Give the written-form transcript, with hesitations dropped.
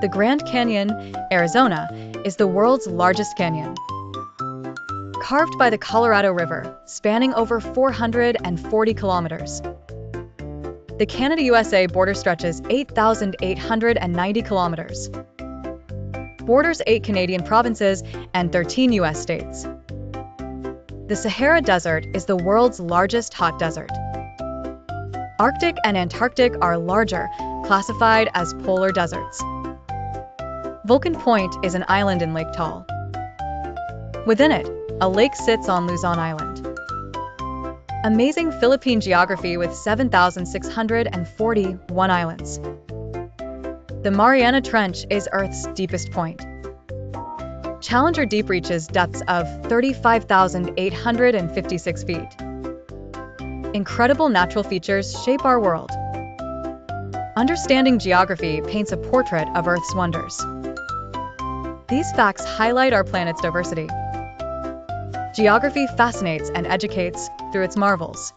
The Grand Canyon, Arizona, is the world's largest canyon. Carved by the Colorado River, spanning over 440 kilometers. The Canada-USA border stretches 8,890 kilometers. Borders 8 Canadian provinces and 13 U.S. states. The Sahara Desert is the world's largest hot desert. Arctic and Antarctic are larger, classified as polar deserts. Vulcan Point is an island in Lake Taal. Within it, a lake sits on Luzon Island. Amazing Philippine geography with 7,641 islands. The Mariana Trench is Earth's deepest point. Challenger Deep reaches depths of 35,856 feet. Incredible natural features shape our world. Understanding geography paints a portrait of Earth's wonders. These facts highlight our planet's diversity. Geography fascinates and educates through its marvels.